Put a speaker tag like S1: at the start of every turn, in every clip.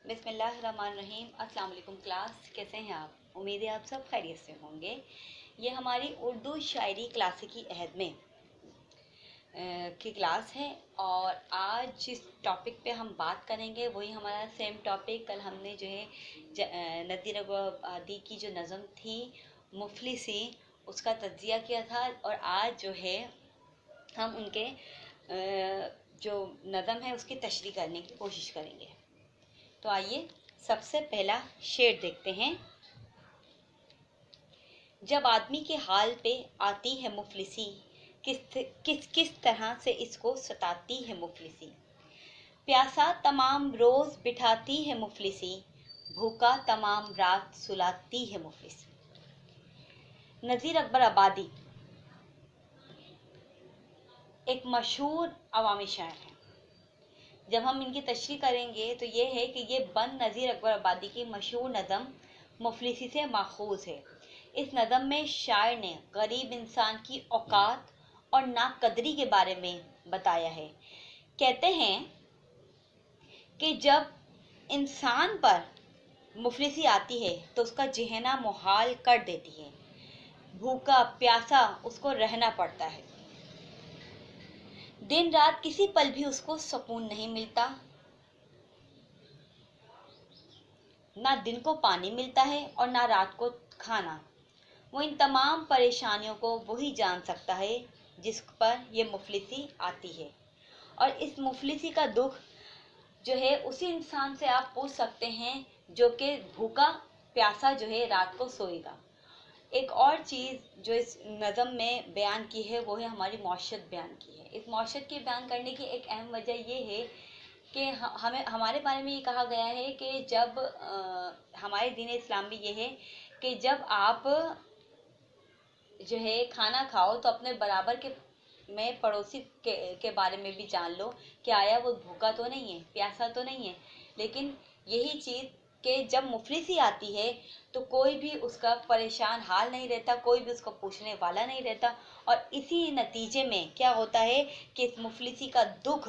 S1: बिस्मिल्लाहिर्रहमानिर्रहीम। अस्सलाम वालेकुम क्लास, कैसे हैं आप? उम्मीद है आप सब खैरियत से होंगे। ये हमारी उर्दू शायरी क्लासिकी अहद में की क्लास है और आज जिस टॉपिक पे हम बात करेंगे वही हमारा सेम टॉपिक। कल हमने जो है नज़ीर आबादी की जो नज़म थी मुफलिसी, उसका तज्जिया किया था और आज जो है हम उनके जो नज़म है उसकी तशरीह करने की कोशिश करेंगे। तो आइए सबसे पहला शेर देखते हैं। जब आदमी के हाल पे आती है मुफलिसी, किस तरह से इसको सताती है मुफलिसी। प्यासा तमाम रोज बिठाती है मुफलिसी, भूखा तमाम रात सुलाती है मुफलिसी। नज़ीर अकबर आबादी एक मशहूर अवामी शायर है। जब हम इनकी तशरीह करेंगे तो ये है कि ये बंद नज़ीर अकबर आबादी की मशहूर नज़म मुफलिसी से माखूज है। इस नज़म में शायर ने गरीब इंसान की औकात और नाकदरी के बारे में बताया है। कहते हैं कि जब इंसान पर मुफलिसी आती है तो उसका जिहना मुहाल कर देती है। भूखा प्यासा उसको रहना पड़ता है। दिन रात किसी पल भी उसको सुकून नहीं मिलता। ना दिन को पानी मिलता है और ना रात को खाना। वो इन तमाम परेशानियों को वही जान सकता है जिस पर ये मुफलिसी आती है। और इस मुफलिसी का दुख जो है उसी इंसान से आप पूछ सकते हैं जो कि भूखा प्यासा जो है रात को सोएगा। एक और चीज़ जो इस नज़म में बयान की है वो है हमारी मौशत बयान की है। इस मौशत की बयान करने की एक अहम वजह ये है कि हमें हमारे बारे में ये कहा गया है कि जब हमारे दीन इस्लाम में ये है कि जब आप जो है खाना खाओ तो अपने बराबर के में पड़ोसी के बारे में भी जान लो कि आया वो भूखा तो नहीं है, प्यासा तो नहीं है। लेकिन यही चीज़ कि जब मुफलिसी आती है तो कोई भी उसका परेशान हाल नहीं रहता, कोई भी उसको पूछने वाला नहीं रहता। और इसी नतीजे में क्या होता है कि इस मुफलिसी का दुख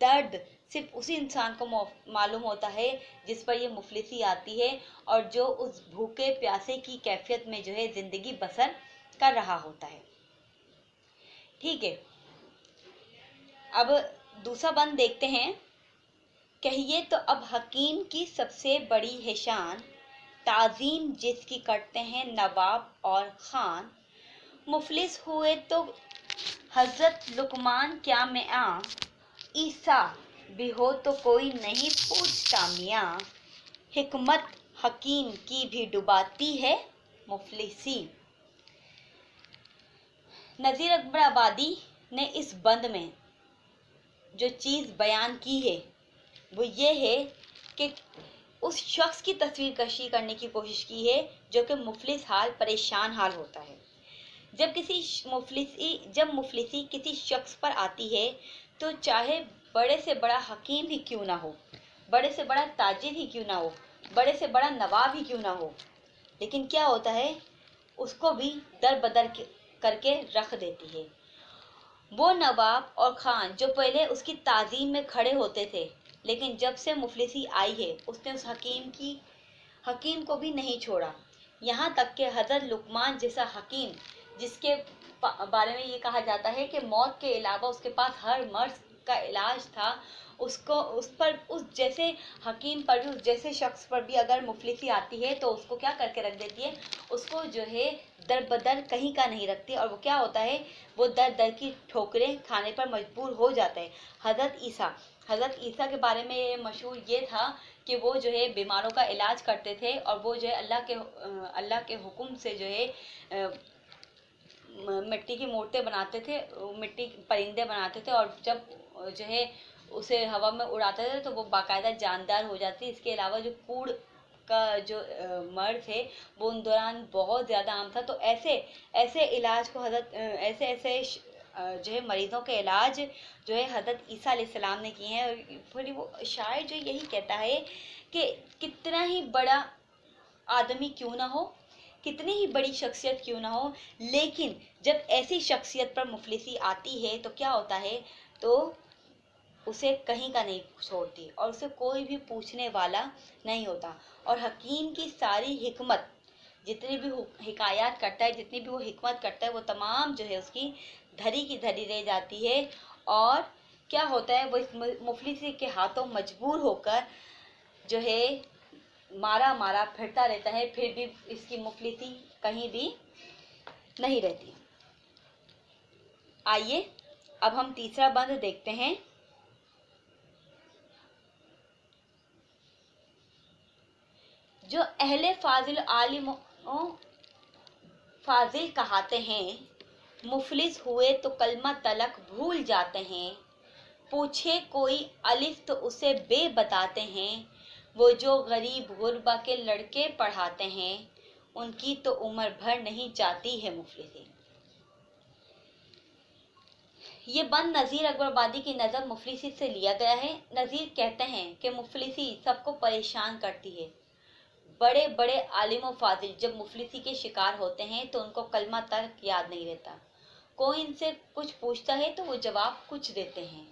S1: दर्द सिर्फ उसी इंसान को मालूम होता है जिस पर ये मुफलिसी आती है और जो उस भूखे प्यासे की कैफियत में जो है ज़िंदगी बसर कर रहा होता है। ठीक है, अब दूसरा बंद देखते हैं। कहिए तो अब हकीम की सबसे बड़ी है शान, ताज़ीम जिसकी करते हैं नवाब और खान। मुफलिस हुए तो हज़रत लुकमान क्या में आ, ईसा भी हो तो कोई नहीं पूछता मियाँ। हिकमत हकीम की भी डुबाती है मुफलिसी। नज़ीर अकबर आबादी ने इस बंद में जो चीज़ बयान की है वो ये है कि उस शख्स की तस्वीर कशी करने की कोशिश की है जो कि मुफलिस हाल परेशान हाल होता है। जब मुफलिसी किसी शख्स पर आती है तो चाहे बड़े से बड़ा हकीम ही क्यों ना हो, बड़े से बड़ा ताजिर ही क्यों ना हो, बड़े से बड़ा नवाब ही क्यों ना हो, लेकिन क्या होता है उसको भी दर बदर करके रख देती है। वो नवाब और खान जो पहले उसकी ताज़ीम में खड़े होते थे, लेकिन जब से मुफलिसी आई है उसने उस हकीम को भी नहीं छोड़ा। यहाँ तक कि हज़रत लुकमान जैसा हकीम जिसके बारे में ये कहा जाता है कि मौत के अलावा उसके पास हर मर्ज का इलाज था, उस जैसे हकीम पर भी, उस जैसे शख्स पर भी अगर मुफलिसी आती है तो उसको क्या करके रख देती है, उसको जो है दर बदर कहीं का नहीं रखती। और वो क्या होता है, वो दर दर की ठोकरें खाने पर मजबूर हो जाता है। हज़रत ईसा के बारे में ये मशहूर ये था कि वो जो है बीमारों का इलाज करते थे और वो जो है अल्लाह के हुक्म से जो है मिट्टी की मूर्तें बनाते थे, मिट्टी परिंदे बनाते थे और जब जो है उसे हवा में उड़ाते थे तो वो बाकायदा जानदार हो जाती। इसके अलावा जो कूड़ का जो मर्द थे वो उन दौरान बहुत ज़्यादा आम था। तो ऐसे इलाज को ऐसे जो है मरीज़ों के इलाज जो है हज़रत ईसा अलैहिस्सलाम ने किए हैं। फिर वो शायर जो यही कहता है कि कितना ही बड़ा आदमी क्यों ना हो, कितनी ही बड़ी शख्सियत क्यों ना हो, लेकिन जब ऐसी शख्सियत पर मुफलिसी आती है तो क्या होता है, तो उसे कहीं का नहीं छोड़ती और उसे कोई भी पूछने वाला नहीं होता। और हकीम की सारी हिकमत, जितनी भी हिकायत करता है, जितनी भी वो हिकमत करता है, वो तमाम जो है उसकी धरी की धरी रह जाती है। और क्या होता है, वो इस मुफलिसी के हाथों मजबूर होकर जो है मारा मारा फिरता रहता है, फिर भी इसकी मुफलिसी कहीं भी नहीं रहती। आइए अब हम तीसरा बंद देखते हैं। जो अहले फाजिल आलिमों फाजिल कहाते हैं, मुफलिस हुए तो कलमा तलक भूल जाते हैं। पूछे कोई अलिफ तो उसे बे बताते हैं। वो जो गरीब गुरबा के लड़के पढ़ाते हैं, उनकी तो उम्र भर नहीं जाती है मुफलिसी। ये बंद नज़ीर अकबराबादी की नज़म मुफलिसी से लिया गया है। नज़ीर कहते हैं कि मुफलिसी सबको परेशान करती है। बड़े बड़े आलिम व फाजिल जब मुफलिसी के शिकार होते हैं तो उनको कलमा तक याद नहीं रहता। कोई इनसे कुछ पूछता है तो वो जवाब कुछ देते हैं।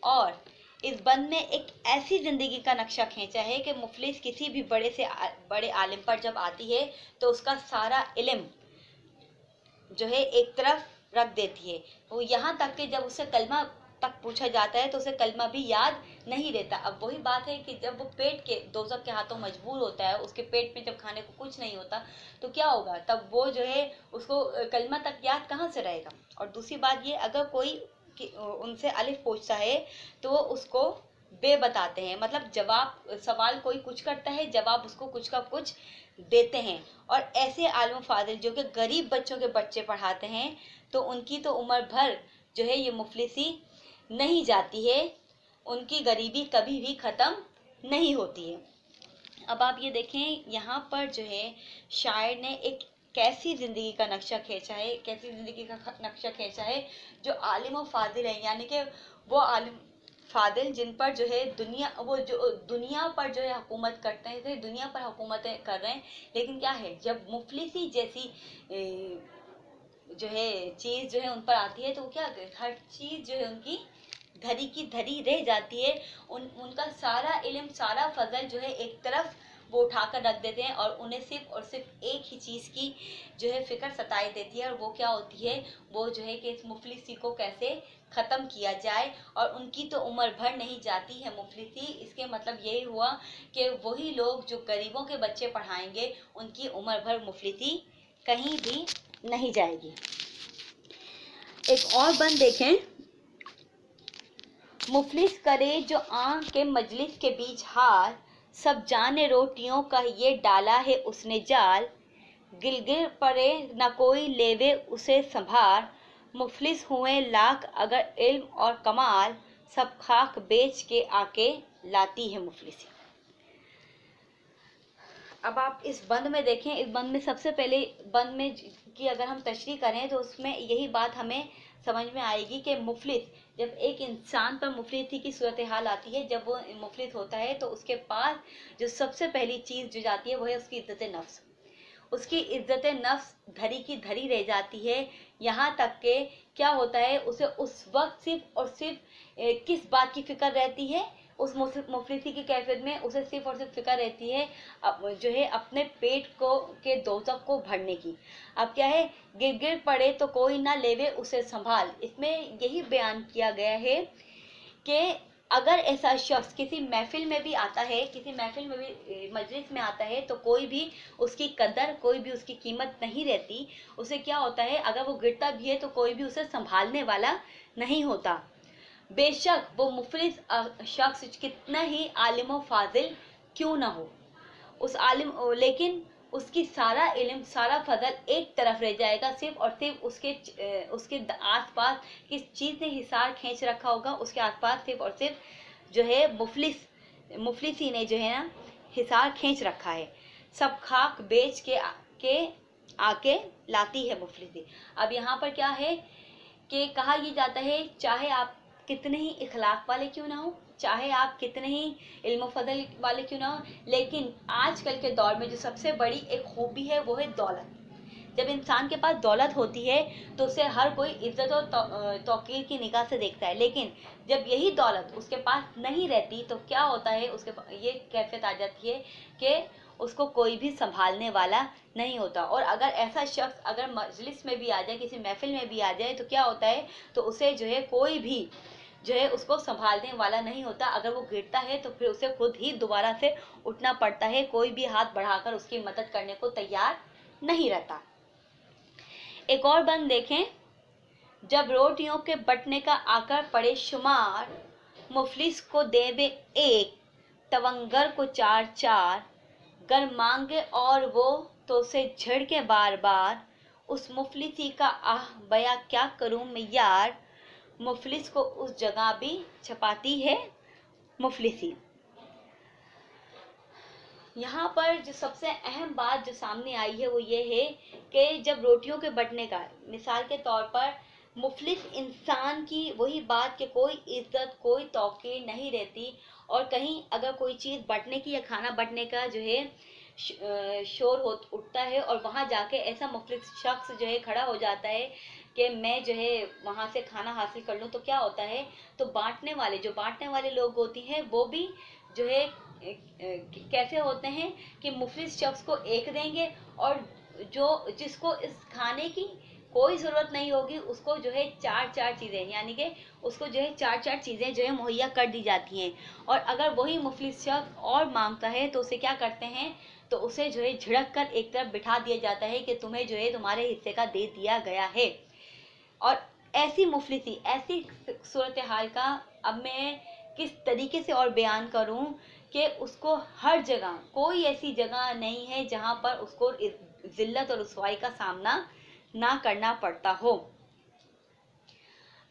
S1: और इस बंद में एक ऐसी ज़िंदगी का नक्शा खींचा है कि मुफलिस किसी भी बड़े आलिम पर जब आती है तो उसका सारा इल्म जो है एक तरफ रख देती है। वो यहाँ तक कि जब उससे कलमा तक पूछा जाता है तो उसे कलमा भी याद नहीं रहता। अब वही बात है कि जब वो पेट के दोज़ख के हाथों मजबूर होता है, उसके पेट में जब खाने को कुछ नहीं होता तो क्या होगा, तब वो जो है उसको कलमा तक याद कहाँ से रहेगा। और दूसरी बात ये, अगर कोई उनसे अलिफ पूछता है तो वो उसको बे बताते हैं, मतलब जवाब, सवाल कोई कुछ करता है, जवाब उसको कुछ का कुछ देते हैं। और ऐसे आलिम फाजिल जो कि गरीब बच्चों के बच्चे पढ़ाते हैं तो उनकी तो उम्र भर जो है ये मुफलिसी नहीं जाती है, उनकी गरीबी कभी भी ख़त्म नहीं होती है। अब आप ये देखें, यहाँ पर जो है शायर ने एक कैसी ज़िंदगी का नक्शा खींचा है, कैसी ज़िंदगी का नक्शा खींचा है। जो आलिम और फाजिल हैं, यानी कि वो आलिम फादिल जिन पर जो है वो जो दुनिया पर जो है हुकूमत करते हैं, तो दुनिया पर हुकूमतें कर रहे हैं, लेकिन क्या है, जब मुफलिसी जैसी जो है चीज़ जो है उन पर आती है तो क्या, हर चीज़ जो है उनकी धरी की धरी रह जाती है। उनका सारा इल्म, सारा फजल जो है एक तरफ वो उठाकर रख देते हैं और उन्हें सिर्फ और सिर्फ एक ही चीज़ की जो है फिक्र सताई देती है, और वो क्या होती है, वो जो है कि इस मुफलिसी को कैसे ख़त्म किया जाए। और उनकी तो उम्र भर नहीं जाती है मुफलिसी। इसके मतलब यही हुआ कि वही लोग जो गरीबों के बच्चे पढ़ाएंगे, उनकी उम्र भर मुफलिसी कहीं भी नहीं जाएगी। एक और बंद देखें। मुफलिस करे जो आंख के मजलिस के बीच हाल, सब जाने रोटियों का ये डाला है उसने जाल। गिलगिर पड़े न कोई लेवे उसे संभार, मुफलिस हुए लाख अगर इल्म और कमाल, सब खाक बेच के आके लाती है मुफलिसी। अब आप इस बंद में देखें, इस बंद में सबसे पहले बंद में की अगर हम तशरीह करें तो उसमें यही बात हमें समझ में आएगी कि मुफलिस, जब एक इंसान पर मुफलिसी की सूरत हाल आती है, जब वो मुफलिस होता है तो उसके पास जो सबसे पहली चीज़ जो जाती है वो है उसकी इज्जत नफ्स। उसकी इज्जत नफ्स धरी की धरी रह जाती है। यहाँ तक के क्या होता है, उसे उस वक्त सिर्फ और सिर्फ किस बात की फिक्र रहती है, उस मुफलिसी की कैफियत में उसे सिर्फ और सिर्फ फिक्र रहती है जो है अपने पेट को के दोज़ख को भरने की। अब क्या है, गिर पड़े तो कोई ना लेवे उसे संभाल। इसमें यही बयान किया गया है कि अगर ऐसा शख्स किसी महफिल में भी आता है, किसी महफिल में भी मजलिस में आता है, तो कोई भी उसकी कदर, कोई भी उसकी कीमत नहीं रहती। उसे क्या होता है, अगर वो गिरता भी है तो कोई भी उसे संभालने वाला नहीं होता। बेशक वो मुफलिस शख्स कितना ही आलिम व फाजिल क्यों ना हो, उस आलिम, लेकिन उसकी सारा इल्म, सारा फजल एक तरफ रह जाएगा, सिर्फ और सिर्फ उसके आसपास किस चीज़ ने हिसार खींच रखा होगा, उसके आसपास सिर्फ और सिर्फ जो है मुफलिसी ने जो है ना हिसार खींच रखा है। सब खाक बेच के आके लाती है मुफलिसी। अब यहाँ पर क्या है कि कहा यह जाता है, चाहे आप कितने ही इखलाक वाले क्यों ना हो, चाहे आप कितने ही इल्म फजल वाले क्यों ना हो, लेकिन आजकल के दौर में जो सबसे बड़ी एक खूबी है वो है दौलत। जब इंसान के पास दौलत होती है तो उसे हर कोई इज्जत और तौकीर की निगाह से देखता है, लेकिन जब यही दौलत उसके पास नहीं रहती तो क्या होता है, ये कैफियत आ जाती है कि उसको कोई भी संभालने वाला नहीं होता। और अगर ऐसा शख्स अगर मजलिस में भी आ जाए, किसी महफिल में भी आ जाए, तो क्या होता है, तो उसे जो है कोई भी जो है उसको संभालने वाला नहीं होता। अगर वो गिरता है तो फिर उसे खुद ही दोबारा से उठना पड़ता है, कोई भी हाथ बढ़ाकर उसकी मदद करने को तैयार नहीं रहता। एक और बंद देखें, जब रोटियों के बटने का आकर पड़े शुमार, मुफलिस को देवे एक, तवंगर को चार चार, गर मांगे और वो तो से झड़के बार बार, उस मुफलिसी का आह बया क्या करूं मैं यार, मुफलिस को उस जगह भी छपाती है मुफलिसी। यहाँ पर जो सबसे अहम बात जो सामने आई है वो ये है कि जब रोटियों के बंटने का, मिसाल के तौर पर मुफलिस इंसान की वही बात कि कोई इज्जत कोई तौकीर नहीं रहती, और कहीं अगर कोई चीज़ बंटने की या खाना बंटने का जो है शोर उठता है और वहाँ जाके ऐसा मुफलिस शख्स जो है खड़ा हो जाता है कि मैं जो है वहाँ से खाना हासिल कर लूँ, तो क्या होता है, तो बांटने वाले लोग होती हैं वो भी जो है कैसे होते हैं कि मुफलिस शख्स को एक देंगे और जिसको इस खाने की कोई ज़रूरत नहीं होगी उसको जो है चार चार चीज़ें, यानी कि उसको जो है चार चार चीज़ें जो है मुहैया कर दी जाती हैं। और अगर वही मुफलिस शख्स और मांगता है तो उसे क्या करते हैं, तो उसे जो है झिड़क कर एक तरफ बिठा दिया जाता है कि तुम्हें जो है तुम्हारे हिस्से का दे दिया गया है। और ऐसी मुफलिसी, ऐसी सूरत हाल का अब मैं किस तरीके से और बयान करूं कि उसको हर जगह, कोई ऐसी जगह नहीं है जहां पर उसको जिल्लत और रुसवाई का सामना ना करना पड़ता हो।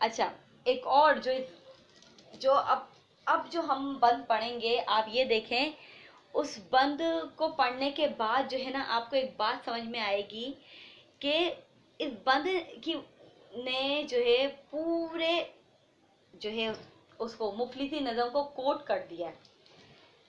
S1: अच्छा, एक और जो अब जो हम बंद पढ़ेंगे, आप ये देखें, उस बंद को पढ़ने के बाद जो है ना आपको एक बात समझ में आएगी कि इस बंद की ने जो है पूरे जो है उसको मुफलिसी नज़म को कोट कर दिया।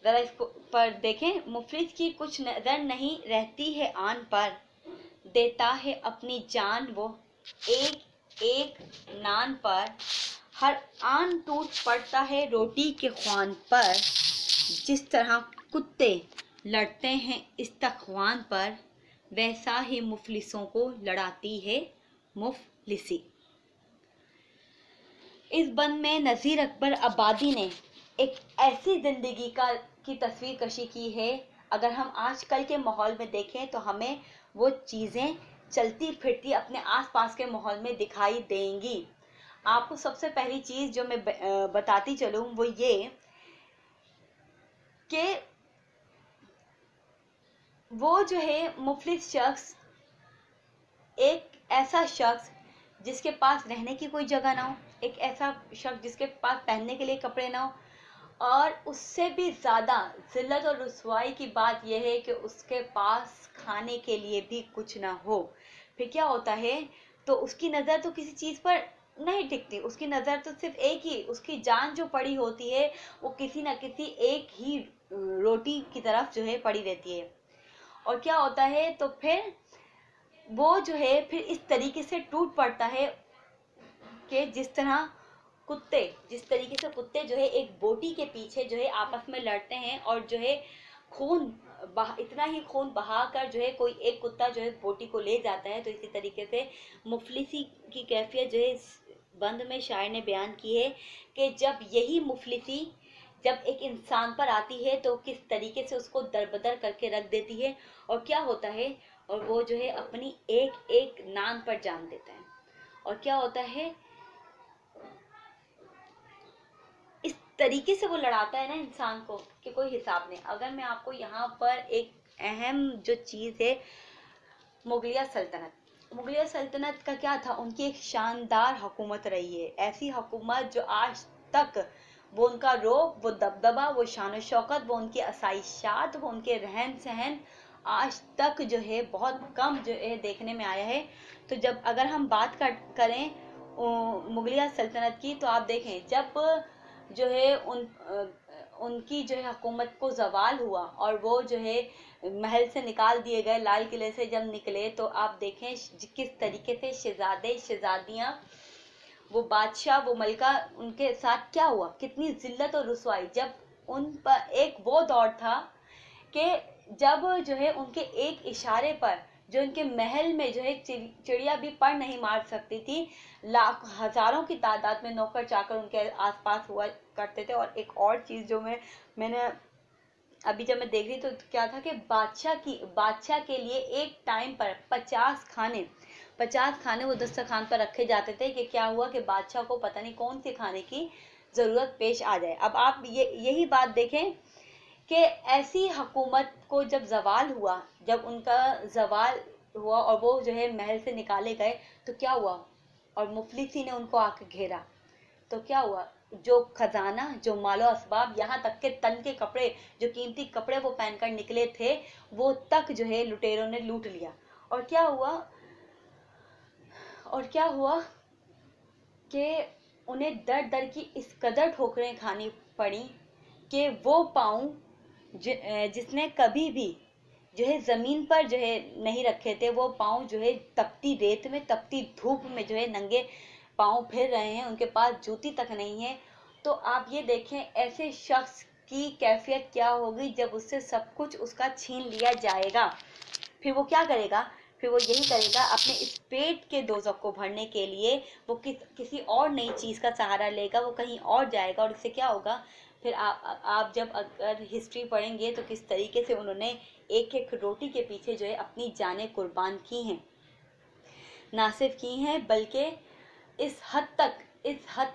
S1: ज़रा इसको पर देखें, मुफलिस की कुछ नज़र नहीं रहती है आन पर, देता है अपनी जान वो एक एक नान पर, हर आन टूट पड़ता है रोटी के ख्वान पर, जिस तरह कुत्ते लड़ते हैं इस तख्वान पर, वैसा ही मुफलिसों को लड़ाती है मुफलिसी। इस बंद में नज़ीर अकबर आबादी ने एक ऐसी ज़िंदगी की तस्वीर कशी की है, अगर हम आजकल के माहौल में देखें तो हमें वो चीज़ें चलती फिरती अपने आसपास के माहौल में दिखाई देंगी। आपको सबसे पहली चीज़ जो मैं बताती चलूँ वो ये कि वो जो है मुफलिस शख्स एक ऐसा शख्स जिसके पास रहने की कोई जगह ना हो, एक ऐसा शख्स जिसके पास पहनने के लिए कपड़े ना हो, और उससे भी ज़्यादा जिल्लत और रुसवाई की बात यह है कि उसके पास खाने के लिए भी कुछ ना हो। फिर क्या होता है, तो उसकी नज़र तो किसी चीज़ पर नहीं टिकती, उसकी नज़र तो सिर्फ एक ही, उसकी जान जो पड़ी होती है वो किसी न किसी एक ही रोटी की तरफ जो है पड़ी रहती है। और क्या होता है, तो फिर वो जो है फिर इस तरीके से टूट पड़ता है कि जिस तरीके से कुत्ते जो है एक बोटी के पीछे जो है आपस में लड़ते हैं और जो है इतना ही खून बहाकर जो है कोई एक कुत्ता जो है बोटी को ले जाता है, तो इसी तरीके से मुफलिसी की कैफियत जो है इस बंद में शायर ने बयान की है कि जब यही मुफलिसी जब एक इंसान पर आती है तो किस तरीके से उसको दरबदर करके रख देती है, और क्या होता है, और वो जो है अपनी एक एक नान पर जान देता है। और क्या होता है, इस तरीके से वो लड़ाता है ना इंसान को कि कोई हिसाब नहीं। अगर मैं आपको यहाँ पर एक अहम जो चीज़ है, मुगलिया सल्तनत का क्या था, उनकी एक शानदार हुकूमत रही है, ऐसी हुकूमत जो आज तक वो उनका रोब, वो दबदबा, वो शान शौकत, वो उनकी आसाइशात, वो उनके रहन सहन आज तक जो है बहुत कम जो है देखने में आया है। तो जब अगर हम बात करें मुगलिया सल्तनत की, तो आप देखें जब जो है उनकी जो है हुकूमत को ज़वाल हुआ और वो जो है महल से निकाल दिए गए, लाल किले से जब निकले, तो आप देखें किस तरीके से शहजादे शहजादियाँ, वो बादशाह, वो मलिका, उनके साथ क्या हुआ, कितनी जिल्लत और रुसवाई। जब उन पर एक वो दौर था कि जब जो है उनके एक इशारे पर जो उनके महल में जो है चिड़िया भी पर नहीं मार सकती थी, लाख हजारों की तादाद में नौकर चाकर उनके आसपास हुआ करते थे। और एक और चीज़ जो मैंने अभी जब मैं देख रही तो क्या था कि बादशाह के लिए एक टाइम पर 50 खाने वो दस्तरखान पर रखे जाते थे कि क्या हुआ कि बादशाह को पता नहीं कौन से खाने की ज़रूरत पेश आ जाए। अब आप यही बात देखें कि ऐसी हुकूमत को जब ज़वाल हुआ, जब उनका ज़वाल हुआ और वो जो है महल से निकाले गए, तो क्या हुआ, और मुफलिसी ने उनको आके घेरा, तो क्या हुआ, जो खजाना, जो मालो असबाब, यहाँ तक के तन के कपड़े, जो कीमती कपड़े वो पहनकर निकले थे, वो तक जो है लुटेरों ने लूट लिया। और क्या हुआ कि उन्हें दर दर की इस कदर ठोकरें खानी पड़ी कि वो पाँव जिसने कभी भी जो है ज़मीन पर जो है नहीं रखे थे, वो पाँव जो है तपती रेत में, तपती धूप में जो है नंगे पाँव फिर रहे हैं, उनके पास जूती तक नहीं है। तो आप ये देखें ऐसे शख्स की कैफियत क्या होगी जब उससे सब कुछ उसका छीन लिया जाएगा। फिर वो क्या करेगा, फिर वो यही करेगा, अपने इस पेट के दोज़ख को भरने के लिए वो किसी और नई चीज़ का सहारा लेगा, वो कहीं और जाएगा। और इससे क्या होगा, फिर आप जब अगर हिस्ट्री पढ़ेंगे तो किस तरीके से उन्होंने एक एक रोटी के पीछे जो है अपनी जानें कुर्बान की हैं, ना सिर्फ की हैं बल्कि इस हद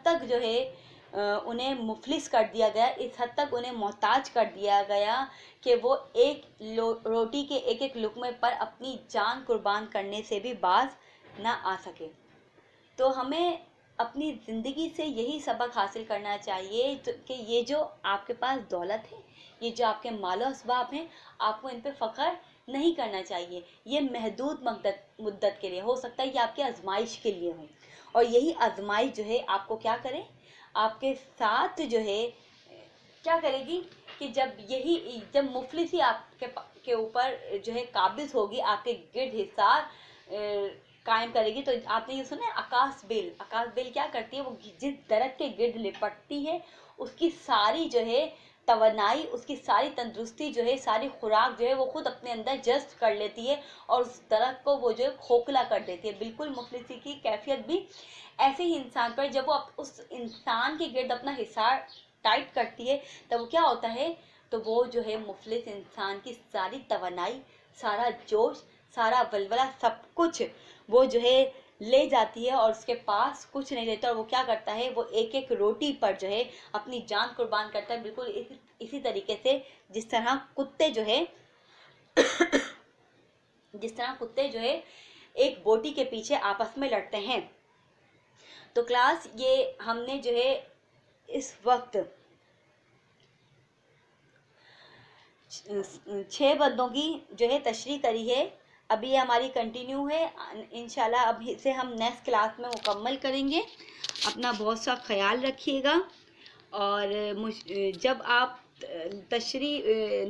S1: तक जो है उन्हें मुफलिस कर दिया गया, इस हद तक उन्हें मोहताज कर दिया गया कि वो एक रोटी के एक एक लुक़मे पर अपनी जान कुर्बान करने से भी बाज ना आ सके। तो हमें अपनी ज़िंदगी से यही सबक हासिल करना चाहिए कि ये जो आपके पास दौलत है, ये जो आपके मालो असबाब हैं, आपको इन पे फ़ख्र नहीं करना चाहिए। ये महदूद मुद्दत के लिए हो सकता है, ये आपकी आजमाइश के लिए हो, और यही आजमाइश जो है आपको क्या करे, आपके साथ जो है क्या करेगी कि जब मुफलिसी आपके ऊपर जो है काबिज होगी, आपके गिर्द हिसार कायम करेगी। तो आपने ये सुना है आकाश बेल क्या करती है, वो जिस दरख्त के गिर्द लिपटती है, उसकी सारी जो है तवनाई, उसकी सारी तंदुरुस्ती जो है, सारी खुराक जो है वो खुद अपने अंदर जस्ट कर लेती है और उस दरख्त को वो जो है खोखला कर देती है। बिल्कुल मुफलिसी की कैफियत भी ऐसे ही इंसान पर, जब वो उस इंसान के गिर्द अपना हिसार टाइट करती है, तब वो क्या होता है, तो वो जो है मुफलिस इंसान की सारी तवनाई, सारा जोश, सारा वलवला, सब कुछ वो जो है ले जाती है और उसके पास कुछ नहीं रहता। और वो क्या करता है, वो एक एक रोटी पर जो है अपनी जान कुर्बान करता है। बिल्कुल इसी तरीके से जिस तरह कुत्ते जो है एक बोटी के पीछे आपस में लड़ते हैं। तो क्लास, ये हमने जो है इस वक्त 6 बंदों की जो है तशरीह करी है। अभी ये हमारी कंटिन्यू है, इंशाल्लाह अब इसे हम नेक्स्ट क्लास में मुकम्मल करेंगे। अपना बहुत सा ख्याल रखिएगा, और जब आप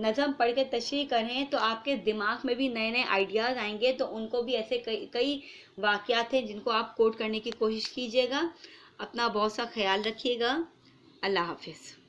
S1: नज़म पढ़ के तशरीह करें तो आपके दिमाग में भी नए नए आइडियाज़ आएंगे, तो उनको भी ऐसे कई वाक़यात हैं जिनको आप कोट करने की कोशिश कीजिएगा। अपना बहुत सा ख्याल रखिएगा। अल्लाह हाफिज़।